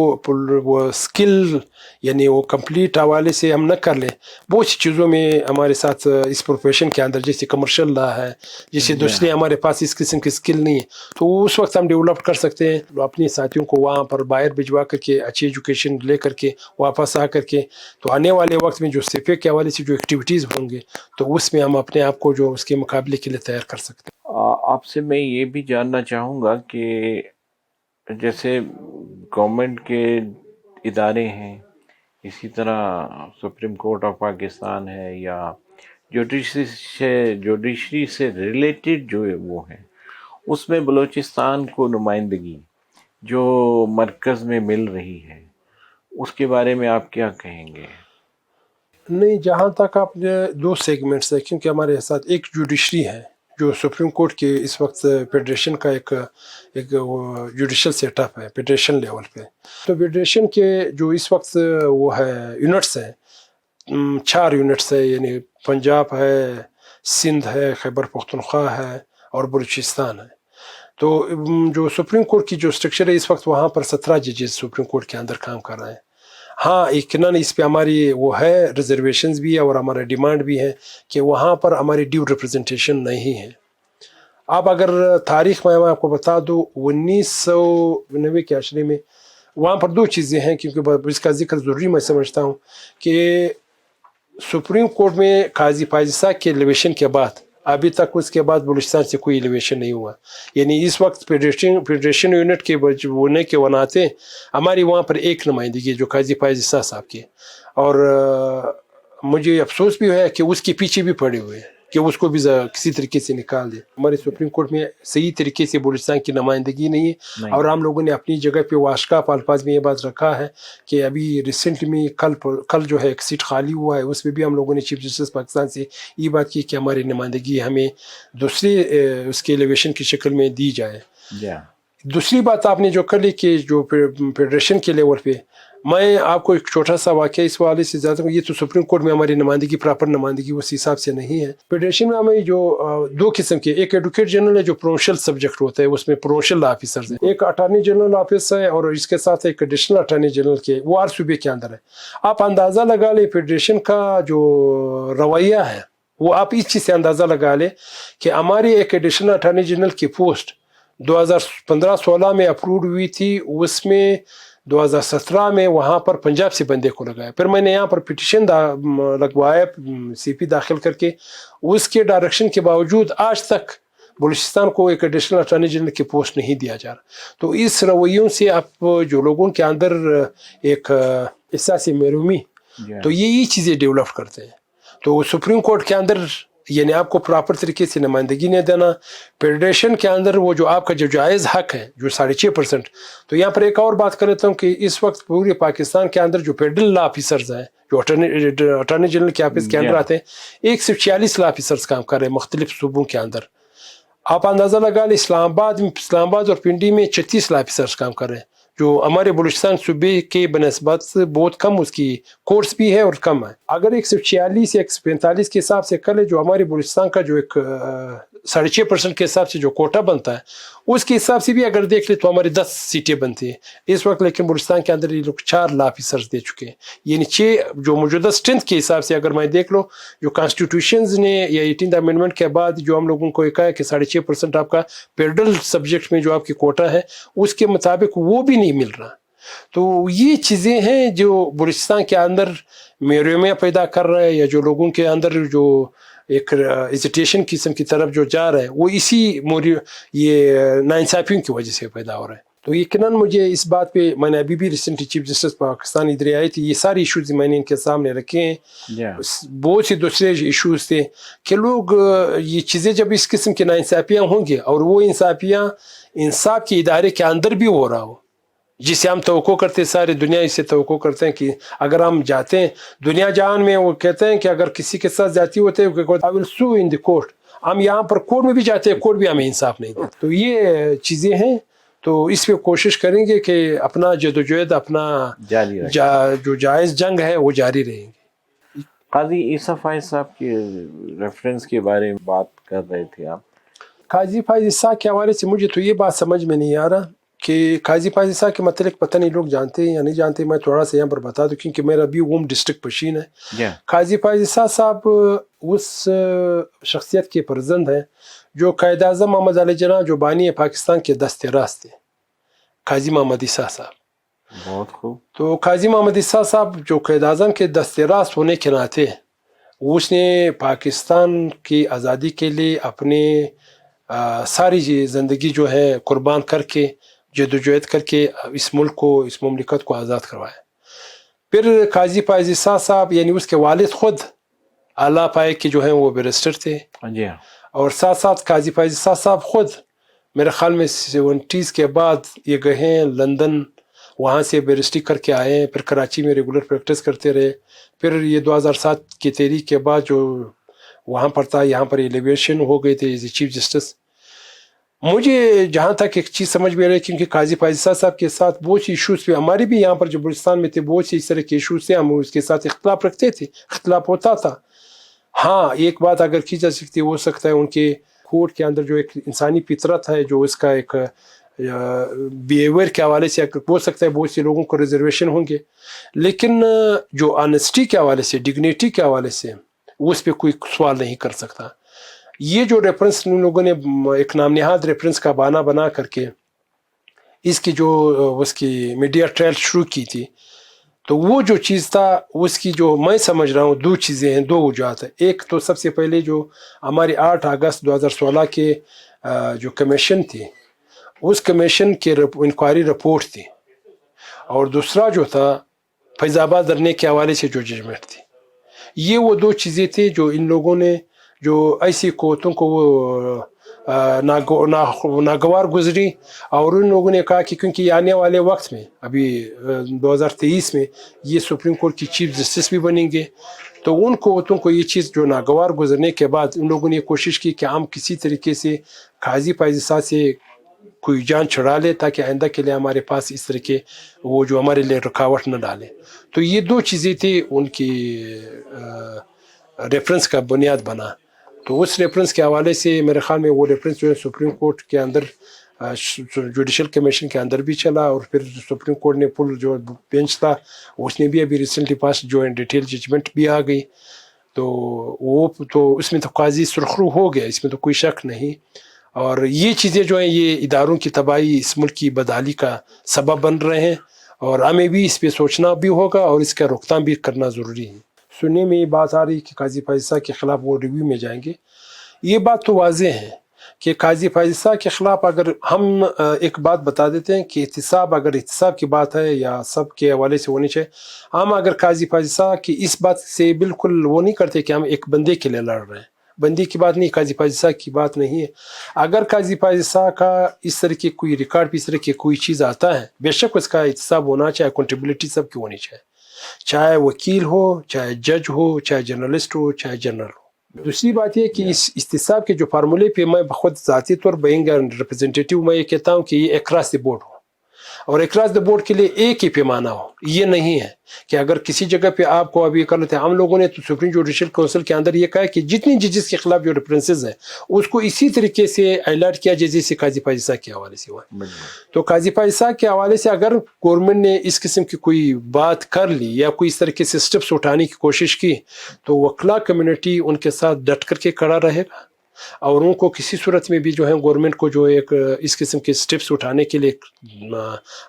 वो स्किल यानी वो कंप्लीट हवाले से हम न कर लें बहुत सी चीज़ों में हमारे साथ इस प्रोफेशन के अंदर जैसे कमर्शियल लॉ है जैसे दूसरे हमारे पास इस किस्म की स्किल नहीं है तो उस वक्त हम डेवलप कर सकते हैं अपने साथियों को वहाँ पर बाहर भिजवा करके अच्छी एजुकेशन ले करके वापस आ करके। तो आने वाले वक्त में जो सिफे के हवाले से जो एक्टिविटीज़ होंगे तो उसमें हम अपने आप को जो उसके मुकाबले के लिए तैयार कर सकते हैं। आपसे मैं ये भी जानना चाहूँगा कि जैसे गवर्नमेंट के इदारे हैं इसी तरह सुप्रीम कोर्ट ऑफ पाकिस्तान है या जुडिशरी से रिलेटेड जो वो है उसमें बलूचिस्तान को नुमाइंदगी जो मरकज़ में मिल रही है उसके बारे में आप क्या कहेंगे? नहीं जहाँ तक आपने 2 सेगमेंट्स है क्योंकि हमारे साथ एक जुडिशरी है जो सुप्रीम कोर्ट के इस वक्त फेडरेशन का एक जुडिशल सेटअप है फेडरेशन लेवल पे। तो फेडरेशन के जो इस वक्त वो है यूनिट्स हैं 4 यूनिट्स है यानी पंजाब है, सिंध है, खैबर पख्तूनख्वा है और बलूचिस्तान है। तो जो सुप्रीम कोर्ट की जो स्ट्रक्चर है इस वक्त वहाँ पर 17 जजेस सुप्रीम कोर्ट के अंदर काम कर रहे हैं। हाँ यकीनन इस पे हमारी वो है रिजर्वेशंस भी है और हमारा डिमांड भी है कि वहाँ पर हमारी ड्यू रिप्रेजेंटेशन नहीं है। आप अगर तारीख़ में मैं आपको बता दूँ 1990 के अशरे में वहाँ पर 2 चीज़ें हैं क्योंकि इसका जिक्र ज़रूरी मैं समझता हूँ कि सुप्रीम कोर्ट में काजी फायज़ के एलिवेशन के बाद अभी तक उसके बाद बलूचिस्तान से कोई एलिवेशन नहीं हुआ। यानी इस वक्त फेडरेशन यूनिट के होने के नाते हमारी वहाँ पर एक नुमाइंदगी जो काजी फायज़ साहब की और मुझे अफसोस भी है कि उसके पीछे भी पड़े हुए हैं कि उसको भी किसी तरीके से निकाल दे। हमारे सुप्रीम कोर्ट में सही तरीके से बलूचिस्तान की नुमाइंदगी नहीं है और हम लोगों ने अपनी जगह पे वाशकाफ अल्फाज में ये बात रखा है कि अभी रिसेंटली में कल जो है एक सीट खाली हुआ है उसमें भी हम लोगों ने चीफ जस्टिस पाकिस्तान से ये बात की कि हमारी नुमाइंदगी हमें दूसरे उसके एलिवेशन की शक्ल में दी जाए। दूसरी बात आपने जो कर ली कि जो फेडरेशन के लेवल पे मैं आपको एक छोटा सा वाक़या इस वाले से ज़्यादा ये तो सुप्रीम कोर्ट में हमारी नुमाइंदगी प्रॉपर नुमाइंदगी उस हिसाब से नहीं है। फेडरेशन में हमें जो 2 किस्म के एक एडवोकेट जनरल है जो प्रोविंशियल सब्जेक्ट होता है उसमें प्रोविंशियल ऑफिसर्स है, एक अटॉर्नी जनरल ऑफिस है और इसके साथ एक एडिशनल अटॉर्नी जनरल के वो हर सूबे के अंदर है। आप अंदाज़ा लगा ले फेडरेशन का जो रवैया है वो आप इस चीज़ से अंदाज़ा लगा ले कि हमारी एक एडिशनल अटॉर्नी जनरल की पोस्ट 2015-16 में अप्रूव हुई थी, उसमें 2017 में वहाँ पर पंजाब से बंदे को लगाया। फिर मैंने यहाँ पर पिटिशन लगवाया CP दाखिल करके, उसके डायरेक्शन के बावजूद आज तक बलूचिस्तान को एक एडिशनल अटॉर्नी जनरल की पोस्ट नहीं दिया जा रहा। तो इस रवैयों से आप जो लोगों के अंदर एक एहसास महरूमी तो यही चीज़ें डेवलप करते हैं। तो सुप्रीम कोर्ट के अंदर यानी आपको प्रॉपर तरीके से नुमाइंदगी नहीं देना। फेडरेशन के अंदर वो जो आपका जो जायज़ हक है जो 6.5%, तो यहाँ पर एक और बात कर लेता हूँ कि इस वक्त पूरे पाकिस्तान के अंदर जो फेडरल लॉ ऑफिसर्स हैं जो अटॉर्नी जनरल के ऑफिस के अंदर आते हैं, 146 लॉ ऑफिसर्स काम कर रहे हैं मुख्तलिफ सूबों के अंदर। आप अंदाज़ा लगा लें इस्लामाबाद और पिंडी में 36 लॉ ऑफिसर्स काम कर रहे हैं, जो हमारे बलूचिस्तान सूबे के बनस्बत बहुत कम उसकी कोर्स भी है और कम है। अगर 146 या 145 के हिसाब से कर ले, जो हमारे बलूचिस्तान का जो एक 6.5% के हिसाब से जो कोटा बनता है, उसके हिसाब से भी अगर देख ले तो हमारी 10 सीटें बनती हैं इस वक्त। लेकिन बलूचिस्तान के अंदर ये लोग 4 लॉ ऑफिसर्स दे चुके हैं, यानी 6 जो मौजूदा स्ट्रेंथ के हिसाब से अगर मैं देख लो, जो कॉन्स्टिट्यूशंस ने या 18th अमेंडमेंट के बाद जो हम लोगों को कहा है कि 6.5% आपका फेडरल सब्जेक्ट में जो आपकी कोटा है, उसके मुताबिक वो भी नहीं मिल रहा। तो ये चीज़ें हैं जो बलूचिस्तान के अंदर मेरोमिया पैदा कर रहा है, या जो लोगों के अंदर जो एक एजिटेशन किस्म की तरफ जो जा रहा है, वो इसी ये नाइंसाफियों की वजह से पैदा हो रहा है। तो यकीनन मुझे इस बात पे, मैंने अभी भी रिसेंटली चीफ जस्टिस पाकिस्तान इधर आए थे, ये सारे इशूज़ मैंने इनके सामने रखे हैं। बहुत से दूसरे इशूज़ थे कि लोग ये चीज़ें जब इस किस्म की नाइंसाफियाँ होंगी और वो इंसाफ के इदारे के अंदर भी हो रहा हो, जिसे हम तवक्को करते, सारी दुनिया इससे तवक्को करते हैं कि अगर हम जाते हैं दुनिया जहान में, वो कहते हैं कि अगर किसी के साथ जाती होते हैं I will sue in the court, हम यहाँ पर कोर्ट में भी जाते हैं, कोर्ट भी हमें इंसाफ नहीं देता। तो ये चीज़ें हैं, तो इस पे कोशिश करेंगे कि अपना जदोजहद, अपना जो जायज़ जंग है वो जारी रहेंगे। काजी ईसा फायज साहब के रेफरेंस के बारे में बात कर रहे थे आप। काजी फायज ईसा के हवाले से मुझे तो ये बात समझ में नहीं आ रहा कि काजी फायज ईसा के मतलब पता नहीं लोग जानते हैं या नहीं जानते। मैं थोड़ा सा यहाँ पर बता दूँ क्योंकि मेरा भी होम डिस्ट्रिक्ट पशीन है। काजी फायज ईसा साहब उस शख्सियत के परजंद हैं जो कायद आज़म मोहम्मद अली जिन्नाह जो बानी पाकिस्तान के दस्ते रास्त थे, काजी मोहम्मद ईसा साहब। बहुत खूब। तो काजी मोहम्मद ईसा साहब जो कायद आज़म के दस्ते रास्त होने के नाते उसने पाकिस्तान की आज़ादी के लिए अपने सारी ज़िंदगी जो है कुर्बान करके, जदोजहद करके इस मुल्क को, इस मुमलिकत को आज़ाद करवाया। फिर काजी फायज ईसा साहब यानी उसके वालिद खुद आला पाए के जो हैं वो बैरिस्टर थे, और साथ साथ काजी फायज ईसा साहब खुद मेरे ख्याल में 70s के बाद ये गए हैं लंदन, वहाँ से बैरिस्ट्री करके आए हैं, फिर कराची में रेगुलर प्रैक्टिस करते रहे। फिर ये 2007 की तहरीक के बाद जो वहाँ पर था, यहाँ पर एलिवेशन हो गए थे एज चीफ जस्टिस। मुझे जहाँ तक एक चीज़ समझ में आ रही है, क्योंकि काजी फायज ईसा साहब के साथ बहुत सी इशूज़ पे हमारे भी यहाँ पर जो बलूचिस्तान में थे बहुत से इस तरह के इशूज़ थे, हम उसके साथ इख्तलाफ रखते थे, इख्तलाफ होता था। हाँ, एक बात अगर की जा सकती है, हो सकता है उनके कोर्ट के अंदर जो एक इंसानी फितरत है, जो इसका एक बिहेवियर के हवाले से हो सकता है बहुत से लोगों को रिजर्वेशन होंगे, लेकिन जो ऑनेस्टी के हवाले से, डिग्निटी के हवाले से, उस पर कोई सवाल नहीं कर सकता। ये जो रेफरेंस उन लोगों ने एक नाम नहाद रेफरेंस का बहाना बना करके इसकी जो उसकी मीडिया ट्रायल शुरू की थी, तो वो जो चीज़ था उसकी जो मैं समझ रहा हूँ दो चीज़ें हैं, दो वजूहत है। एक तो सबसे पहले जो हमारी 8 अगस्त 2016 के जो कमीशन थी, उस कमीशन के इंक्वायरी रिपोर्ट थी, और दूसरा जो था फैज़ाबाद धरने के हवाले से जो जजमेंट थी। ये वो दो चीज़ें थी जो इन लोगों ने जो ऐसी कोतों को वो नागवार गुजरी, और उन लोगों ने कहा कि क्योंकि आने वाले वक्त में अभी 2023 में ये सुप्रीम कोर्ट की चीफ जस्टिस भी बनेंगे, तो उन कोतों को ये चीज़ जो नागवार गुजरने के बाद उन लोगों ने कोशिश की कि हम किसी तरीके से काजी फायज ईसा से कोई जान छुड़ा ले, ताकि आइंदा के लिए हमारे पास इस तरह के वो जो हमारे लिए रुकावट न डाले। तो ये दो चीज़ें थी उनकी रेफरेंस का बुनियाद बना। तो उस रेफरेंस के हवाले से मेरे ख्याल में वो रेफरेंस जो है सुप्रीम कोर्ट के अंदर जुडिशल कमीशन के अंदर भी चला, और फिर सुप्रीम कोर्ट ने फुल जो बेंच था उसने भी अभी रिसेंटली पास जो है डिटेल जजमेंट भी आ गई। तो वो तो उसमें तो काजी सुरखरू हो गया, इसमें तो कोई शक नहीं। और ये चीज़ें जो हैं ये इदारों की तबाही, इस मुल्क की बदहाली का सबब बन रहे हैं, और हमें भी इस पर सोचना भी होगा और इसका रोकथाम भी करना ज़रूरी है। सुनने में ये बात आ रही कि काजी फायज ईसा के ख़िलाफ़ वो रिव्यू में जाएंगे, ये बात तो वाज़ेह है कि काजी फायज ईसा के ख़िलाफ़ अगर हम एक बात बता देते हैं कि एहतिसाब, अगर एहतिसाब की बात है या सब के हवाले से होनी चाहिए, हम अगर काजी फायज ईसा की इस बात से बिल्कुल वो नहीं करते कि हम एक बंदे के लिए लड़ रहे हैं, बंदी की बात नहीं, काजी पाजिसा की बात नहीं है। अगर काजी पाजिसा का इस तरह की कोई रिकॉर्ड पे इस तरह की कोई चीज़ आता है, बेशक उसका एहतसाब होना चाहिए, अकाउंटेबिलिटी सबकी होनी चाहिए, चाहे वकील हो, चाहे जज हो, चाहे जर्नलिस्ट हो, चाहे जनरल हो। दूसरी बात यह कि इस इस्तिसाब के जो फार्मूले पे मैं खुद ज़ाती तौर पर बेइंग रिप्रेजेंटेटिव मैं ये कहता हूँ कि ये अक्रॉस द बोर्ड हो, और अक्रॉस द बोर्ड के लिए एक ही पैमाना हो। ये नहीं है कि अगर किसी जगह पे आपको अभी कर लेते हैं, हम लोगों ने तो सुप्रीम जुडिशल काउंसिल के अंदर ये कहा कि जितनी जजेस के खिलाफ जो रेफरेंसेस है उसको इसी तरीके से अलर्ट किया जैसे काजी पाजिसा के हवाले से हुआ। तो काजी पाजिसा के हवाले से अगर गवर्नमेंट ने इस किस्म की कोई बात कर ली या कोई इस तरीके से स्टेप्स उठाने की कोशिश की, तो वकला कम्युनिटी उनके साथ डट करके खड़ा रहेगा, और उनको किसी सूरत में भी जो है गवर्नमेंट को जो एक इस किस्म के स्टेप्स उठाने के लिए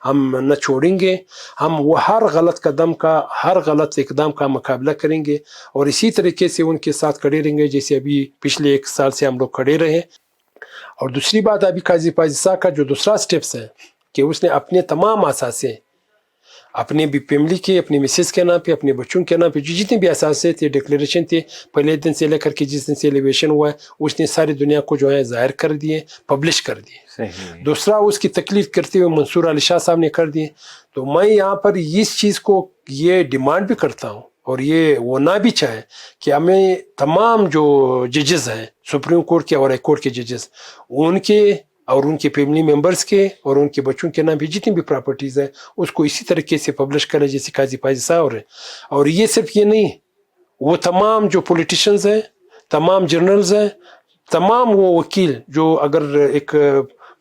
हम न छोड़ेंगे। हम वो हर गलत इकदाम का मुकाबला करेंगे और इसी तरीके से उनके साथ खड़े रहेंगे जैसे अभी पिछले 1 साल से हम लोग खड़े रहे। और दूसरी बात, अभी काजी पाजिसा का जो दूसरा स्टेप्स है कि उसने अपने तमाम असासे अपने भी फैमिली के, अपने मिसेस के नाम पे, अपने बच्चों के नाम पे जो जितने भी असासे थे, डिक्लेरेशन थे, पहले दिन से लेकर के जिस दिन से एलिवेशन हुआ है उसने सारी दुनिया को जो है जाहिर कर दिए, पब्लिश कर दिए। दूसरा, उसकी तकलीफ करते हुए मंसूर अली शाह साहब ने कर दिए। तो मैं यहाँ पर इस चीज़ को ये डिमांड भी करता हूँ और ये होना भी चाहे कि हमें तमाम जो जजेस हैं सुप्रीम कोर्ट के और हाई कोर्ट के जजेस, उनके और उनके फैमिली मेंबर्स के और उनके बच्चों के नाम भी जितनी भी प्रॉपर्टीज़ है उसको इसी तरीके से पब्लिश करें जैसे काजी पाजिसा और ये सिर्फ ये नहीं, वो तमाम जो पॉलिटिशियंस हैं, तमाम जर्नल्स हैं, तमाम वो वकील जो अगर एक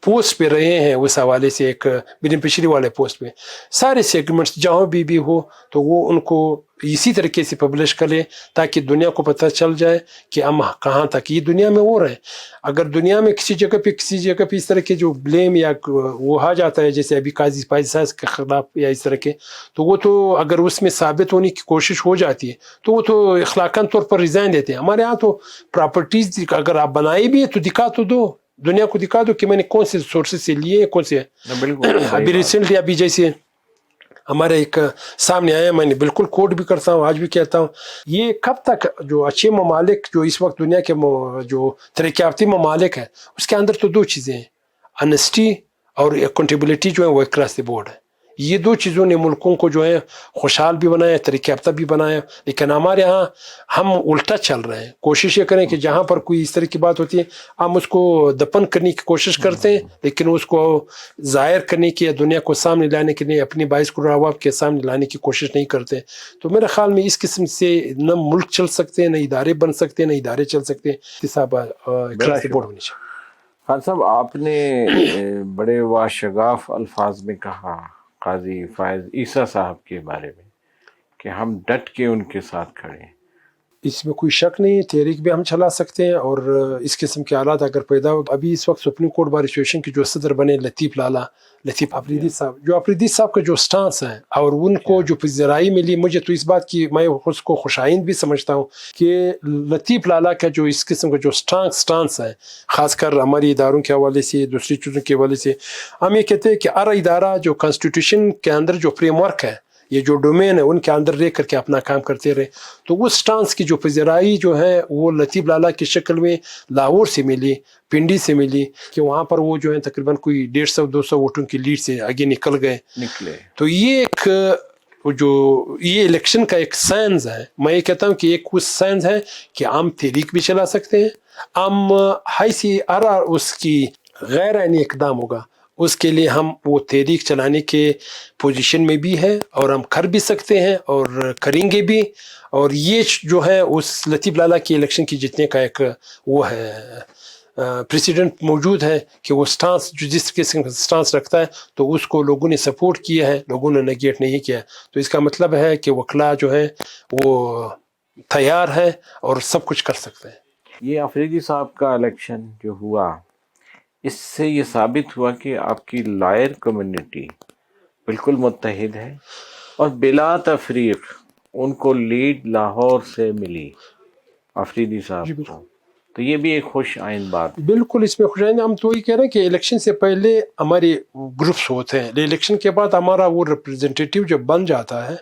पोस्ट पे रहे हैं उस हवाले से, एक बेनिफिशरी वाले पोस्ट पे, सारे सेगमेंट्स जहाँ भी हो तो वो उनको इसी तरीके से पब्लिश करें ताकि दुनिया को पता चल जाए कि हम कहाँ तक ये दुनिया में हो रहे हैं। अगर दुनिया में किसी जगह पे इस तरह के जो ब्लेम या वो आ जाता है जैसे अभी काजी पाजिसा के खिलाफ या इस तरह के, तो वो तो अगर उसमें साबित होने की कोशिश हो जाती है तो वो तो इखलाकन तौर पर रिजाइन देते हैं। हमारे यहाँ तो प्रॉपर्टीज अगर आप बनाई भी है तो दिखा तो दो, दुनिया को दिखा दो कि मैंने कौन से सोर्सेज से लिए, कौन से। अभी रिसेंटली अभी जैसे हमारे एक सामने आया, मैंने बिल्कुल कोट भी करता हूँ, आज भी कहता हूँ, ये कब तक जो अच्छे ममालिक जो इस वक्त दुनिया के जो तरक्याती ममालिक है उसके अंदर तो 2 चीज़ें हैं, ऑनेस्टी और अकाउंटेबिलिटी जो है वो अक्रॉस द बोर्ड है। ये 2 चीज़ों ने मुल्कों को जो है खुशहाल भी बनाया, तरक्याफ्ता भी बनाया। लेकिन हमारे यहाँ हम उल्टा चल रहे हैं, कोशिश ये करें कि जहाँ पर कोई इस तरह की बात होती है हम उसको दफन करने की कोशिश करते हैं, लेकिन उसको जाहिर करने की या दुनिया को सामने लाने के लिए अपनी 22 करोड़ आवाम के सामने लाने की कोशिश नहीं करते। तो मेरे ख्याल में इस किस्म से न मुल्क चल सकते हैं, न इदारे बन सकते हैं, न इदारे चल सकते हैं। बोर्ड होनी चाहिए। खान साहब, आपने बड़े वाशगाफ अल्फाज में कहा काजी फायज ईसा साहब के बारे में कि हम डट के उनके साथ खड़े हैं। इसमें कोई शक नहीं, तहरीक भी हम चला सकते हैं और इस किस्म के हालात अगर पैदा हो। अभी इस वक्त सुप्रीम कोर्ट बार एसोसिएशन के जो सदर बने लतीफ़ अफरीदी साहब, जो अफरीदी साहब का जो स्टांस है और उनको जो पज़राई मिली, मुझे तो इस बात की मैं उसको खुशाइंद भी समझता हूँ कि लतीफ़ लाला का जो इस किस्म का जो स्टांस है, ख़ासकर हमारे इदारों के हवाले से, दूसरी चीज़ों के हवाले से, हम ये कहते हैं कि हर इदारा जो कॉन्स्टिट्यूशन के अंदर जो फ्रेमवर्क है, ये जो डोमेन है उनके अंदर रह करके अपना काम करते रहे। तो वो स्टांस की जो पज़राई जो है वो लतीफ़ लाला की शक्ल में लाहौर से मिली, पिंडी से मिली, कि वहाँ पर वो जो है तकरीबन कोई 150-200 वोटों की लीड से आगे निकले। तो ये एक जो ये इलेक्शन का एक साइंस है। मैं ये कहता हूँ कि एक उस साइंस है कि हम तहरीक भी चला सकते हैं, हम हाई सी उसकी गैर आईनी इक़दाम होगा उसके लिए हम वो तहरीक चलाने के पोजीशन में भी है और हम कर भी सकते हैं और करेंगे भी। और ये जो है उस लतीफ़ लाला की इलेक्शन की जीतने का एक वो है प्रेसिडेंट मौजूद है कि वो स्टांस जो जिस किस्म का स्टांस रखता है तो उसको लोगों ने सपोर्ट किया है, लोगों ने नेगेट नहीं किया। तो इसका मतलब है कि वकला जो है वो तैयार है और सब कुछ कर सकते हैं। ये अफरीदी साहब का इलेक्शन जो हुआ, इससे ये साबित हुआ कि आपकी लॉयर कम्युनिटी बिल्कुल मुत्तहिद है और बिला तफरीक उनको लीड लाहौर से मिली अफरीदी साहब को। तो ये भी एक खुश आइन बात। बिल्कुल, इसमें खुश आइन। हम तो ये कह रहे हैं कि इलेक्शन से पहले हमारे ग्रुप्स होते हैं, इलेक्शन के बाद हमारा वो रिप्रेजेंटेटिव जब बन जाता है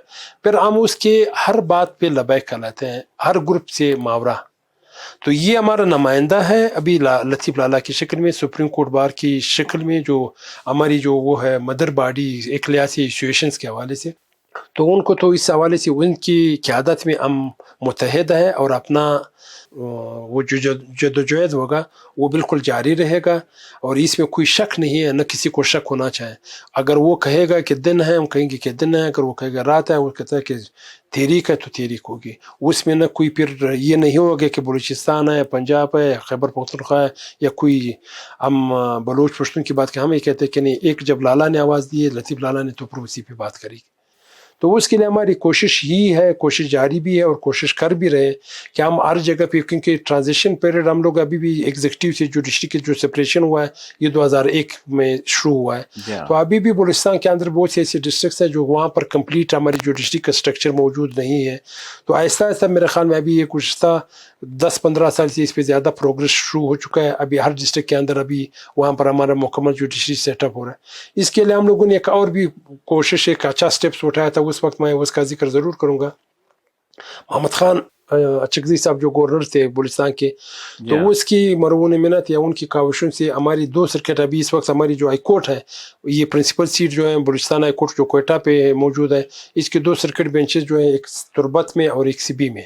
फिर हम उसके हर बात पे लबैक कहलाते हैं, हर ग्रुप से मावरा। تو یہ ہمارا نمائندہ ہے ابھی لطیف لالا کی شکل میں، سپریم کورٹ بار کی شکل میں، جو ہماری جو وہ ہے مدر باڈی ایک ریاسی ایسوسیشنس کے حوالے سے. تو ان کو تو اس حوالے سے ان کی قیادت میں ہم متحد ہے، اور اپنا وہ جو جدوجہد ہوگا وہ بالکل جاری رہے گا، اور اس میں کوئی شک نہیں ہے، نہ کسی کو شک ہونا چاہے. اگر وہ کہے گا کہ دن ہے، ہم کہیں گے کہ دن ہے. اگر وہ کہے گا رات ہے، وہ کہتا ہے کہ تحریک ہے تو تحریک ہوگی. اس میں نہ کوئی پھر یہ نہیں ہوگا کہ بلوچستان ہے، پنجاب ہے، خیبر پختونخوا ہے، یا کوئی ہم بلوچ پشتون کی بات کریں. ہم یہ کہتے ہیں کہ نہیں، ایک جب لالا نے آواز دی ہے، لطیف لالا نے، تو پھر اسی پہ بات کرے گی. تو اس کے لیے ہماری کوشش ہی ہے، کوشش جاری بھی ہے، اور کوشش کر بھی رہے کہ ہم ہر جگہ پہ، کیونکہ ٹرانزیشن پیریڈ ہم لوگ ابھی بھی ایگزیکٹو سے جوڈیشری کے جو سپریشن ہوا ہے یہ 2001 میں شروع ہوا ہے. تو ابھی بھی بلوچستان کے اندر بہت سے ایسے ڈسٹرکٹس ہیں جو وہاں پر کمپلیٹ ہماری جوڈیشری کا اسٹرکچر موجود نہیں ہے. تو آہستہ آہستہ میرے خیال میں ابھی یہ گزشتہ 10-15 سال سے اس پہ زیادہ پروگرس شروع ہو چکا ہے. ابھی ہر ڈسٹرکٹ کے اندر ابھی وہاں پر ہمارا مکمل جوڈیشری سیٹ اپ ہو رہا ہے. اس کے لیے ہم لوگوں نے ایک اور بھی کوشش، ایک اچھا اسٹیپس اٹھایا تھا. اس وقت میں اس کا ذکر ضرور کروں گا. محمد خان اچکزئی صاحب جو گورنر تھے بلوچستان کے، تو وہ اس کی مرہون منت یا ان کی کاوشوں سے ہماری 2 سرکٹ ابھی اس وقت ہماری جو ہائی کورٹ ہے، یہ پرنسپل سیٹ جو ہے بلوچستان ہائی کورٹ جو کوئٹہ پہ موجود ہے، اس کے 2 سرکٹ بینچز جو ہیں، ایک تربت میں اور ایک سبی میں،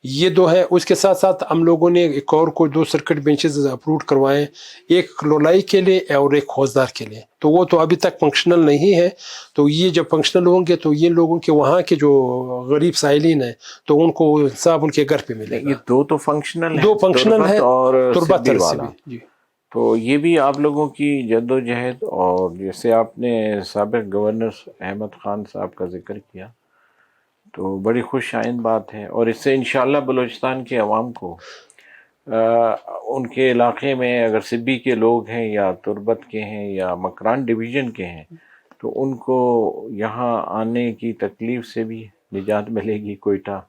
یہ 2 ہے. اس کے ساتھ ساتھ ہم لوگوں نے ایک اور کو 2 سرکٹ بینچز اپروو کروائے، ایک لولائی کے لیے اور ایک خوزدار کے لیے. تو وہ تو ابھی تک فنکشنل نہیں ہے. تو یہ جب فنکشنل ہوں گے تو یہ لوگوں کے وہاں کے جو غریب سائلین ہیں تو ان کو انصاف ان کے گھر پہ ملے گا. یہ 2 تو فنکشنل ہیں، 2 فنکشنل ہے، اور تربت سبی اور والا. سبی. جی تو یہ بھی آپ لوگوں کی جدوجہد، اور جیسے آپ نے سابق گورنر احمد خان صاحب کا ذکر کیا، تو بڑی خوش آئند بات ہے. اور اس سے انشاءاللہ بلوچستان کے عوام کو ان کے علاقے میں اگر سبی کے لوگ ہیں یا تربت کے ہیں یا مکران ڈویژن کے ہیں، تو ان کو یہاں آنے کی تکلیف سے بھی نجات ملے گی. کوئٹہ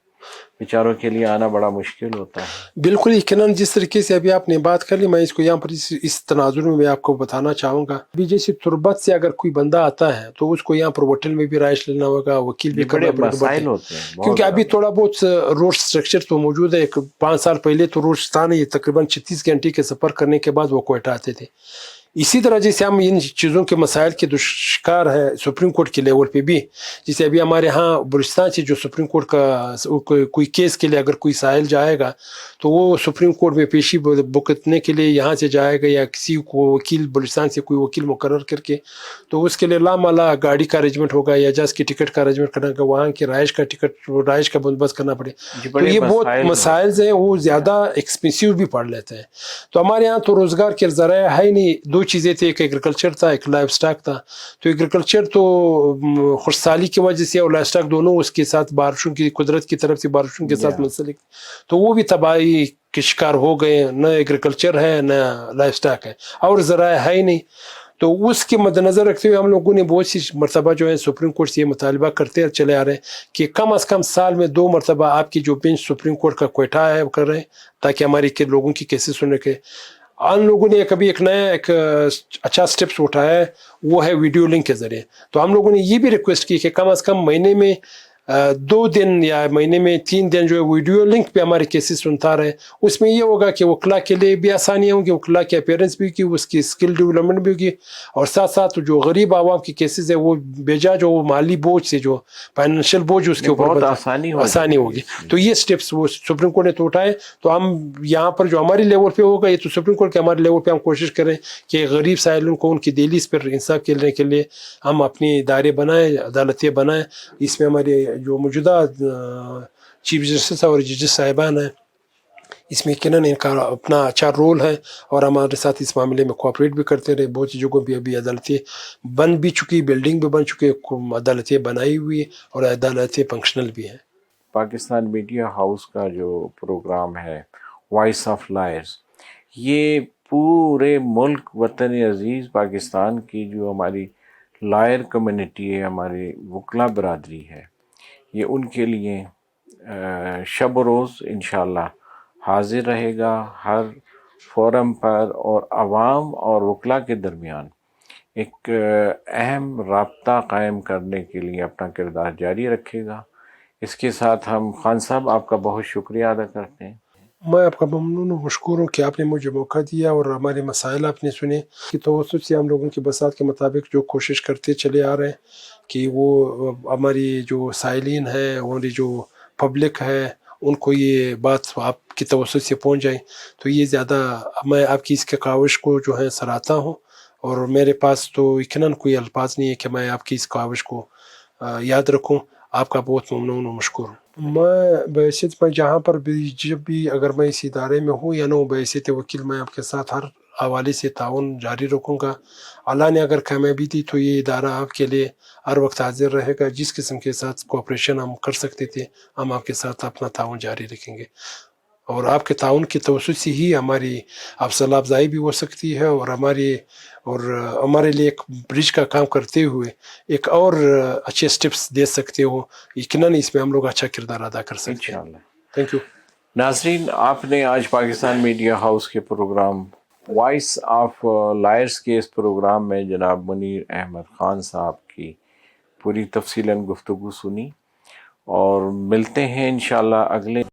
بیچاروں کے لیے آنا بڑا مشکل ہوتا ہے. بالکل یقیناً. جس طریقے سے ابھی آپ نے بات کر لی، میں اس کو یہاں پر اس تناظر میں آپ کو بتانا چاہوں گا. ابھی جیسے تربت سے اگر کوئی بندہ آتا ہے تو اس کو یہاں پر ہوٹل میں بھی رہائش لینا ہوگا، وکیل بھی کرنا بڑے پڑے گا، مسائل ہوتے ہیں بہت کیونکہ ابھی زیادہ. تھوڑا بہت روڈ سٹرکچر تو موجود ہے. 5 سال پہلے تو روڈ تھا یہ تقریباً 36 گھنٹے کے سفر کرنے کے بعد وہ کوئٹہ آتے تھے. اسی طرح جیسے ہم ان چیزوں کے مسائل کے شکار ہے سپریم کورٹ کے لیول پہ بھی. جیسے ابھی ہمارے ہاں بلوچستان سے جو سپریم کورٹ کا کوئی کیس کے لیے اگر کوئی سائل جائے گا تو وہ سپریم کورٹ میں پیشی بھگتنے کے لیے یہاں سے جائے گا، یا کسی کو وکیل بلوچستان سے کوئی وکیل مقرر کر کے، تو اس کے لیے لامالا گاڑی کا ارینجمنٹ ہوگا یا جہاز کی ٹکٹ کا ارینجمنٹ کرنا ہوگا، وہاں کی رہائش کا بندوبست کرنا پڑے. تو یہ بہت مسائل ہیں، وہ زیادہ ایکسپینسیو بھی پڑ لیتے ہیں. تو ہمارے یہاں تو روزگار کے ذرائع ہے ہی نہیں. 2 چیزیں تھیں، ایک ایگریکلچر تھا، ایک لائف سٹاک تھا. تو ایگریکلچر تو خوشحالی کی وجہ سے اور لائف سٹاک دونوں اس کے ساتھ بارشوں کی، قدرت کی طرف سے بارشوں کے ساتھ منسلک، تو وہ بھی تباہی کے شکار ہو گئے. نہ ایگریکلچر ہے، نہ لائف سٹاک ہے، اور ذرائع ہے ہی نہیں. تو اس کے مد نظر رکھتے ہوئے ہم لوگوں نے بہت سی مرتبہ جو ہے سپریم کورٹ سے یہ مطالبہ کرتے چلے آ رہے ہیں کہ کم از کم سال میں 2 مرتبہ آپ کی جو بینچ سپریم کورٹ کا کوئٹہ ہے کر رہے ہیں، تاکہ ہماری لوگوں کی کیسز سننے کے. ان لوگوں نے کبھی ایک نیا ایک اچھا سٹیپس اٹھایا ہے، وہ ہے ویڈیو لنک کے ذریعے. تو ہم لوگوں نے یہ بھی ریکویسٹ کی کہ کم از کم مہینے میں 2 دن یا مہینے میں 3 دن جو ہے ویڈیو لنک پہ ہمارے کیسز سنتا رہے. اس میں یہ ہوگا کہ وکلا کے لیے بھی آسانیاں ہوں گی، وکلا کی اپیرنس بھی ہوگی، اس کی اسکل ڈیولپمنٹ بھی ہوگی، اور ساتھ ساتھ جو غریب عوام کی کیسز ہے وہ بیجا جو مالی بوجھ سے، جو فائنینشیل بوجھ اس کے اوپر آسانی ہوگی. تو یہ سٹیپس وہ سپریم کورٹ نے تو اٹھائے. تو ہم یہاں پر جو ہماری لیول پہ ہوگا، یہ تو سپریم کورٹ کے ہمارے لیول پہ ہم کوشش کریں کہ غریب سائلوں کو ان کی دہلیز پر انصاف کرنے کے لیے ہم اپنی ادارے بنائیں، عدالتیں بنائیں. اس میں ہمارے جو موجودہ چیف جسٹس اور ججز صاحبان ہیں، اس میں یقیناً ان کا اپنا اچھا رول ہے، اور ہمارے ساتھ اس معاملے میں کوآپریٹ بھی کرتے رہے. بہت سی جگہوں پہ ابھی عدالتیں بن بھی چکی، بلڈنگ بھی بن چکی، عدالتیں بنائی ہوئی، اور عدالتیں فنکشنل بھی ہیں. پاکستان میڈیا ہاؤس کا جو پروگرام ہے وائس آف لائرز، یہ پورے ملک وطن عزیز پاکستان کی جو ہماری لائر کمیونٹی ہے، ہماری وکلا برادری ہے، یہ ان کے لیے شب و روز انشاءاللہ حاضر رہے گا ہر فورم پر، اور عوام اور وکلا کے درمیان ایک اہم رابطہ قائم کرنے کے لیے اپنا کردار جاری رکھے گا. اس کے ساتھ ہم خان صاحب آپ کا بہت شکریہ ادا کرتے ہیں. मैं आपका ममनून और मशकूर हूँ कि आपने मुझे मौका दिया और हमारे मसाइल आपने सुने कि तवज्जुह से हम लोगों की बसात के मुताबिक जो कोशिश करते चले आ रहे हैं कि वो हमारी जो साइलिन है और जो पब्लिक है उनको ये बात आपकी तवज्जुह से पहुँच जाए, तो ये ज़्यादा मैं आपकी इसके काविश को जो है सराहता हूँ। और मेरे पास तो यकीनन कोई अल्फाज नहीं है कि मैं आपकी इस काविश को याद रखूँ। आपका बहुत ममनून और मशकूर हूँ। मैं बहैसियत मैं जहाँ पर भी जब भी अगर मैं इस इदारे में हूँ या ना हूँ बहैसियत वकील, मैं आपके साथ हर हवाले से ताउन जारी रखूँगा। अल्लाह ने अगर कामयाबी दी तो ये इदारा आपके लिए हर वक्त हाजिर रहेगा। जिस किस्म के साथ कोऑपरेशन हम कर सकते थे, हम आपके साथ अपना ताउन जारी रखेंगे। और आपके ताउन की तवज्जुह से ही हमारी हौसला अफजाई भी हो सकती है और हमारे लिए एक ब्रिज का काम करते हुए एक और अच्छे स्टेप्स दे सकते हो। यकीनन इसमें हम लोग अच्छा किरदार अदा कर सकते हैं। इंशाल्लाह। Thank you. नाजरीन, आपने आज पाकिस्तान मीडिया हाउस के प्रोग्राम वॉइस ऑफ लायर्स के इस प्रोग्राम में जनाब मुनीर अहमद ख़ान साहब की पूरी तफसीलन गुफ्तगू सुनी, और मिलते हैं इंशाल्लाह अगले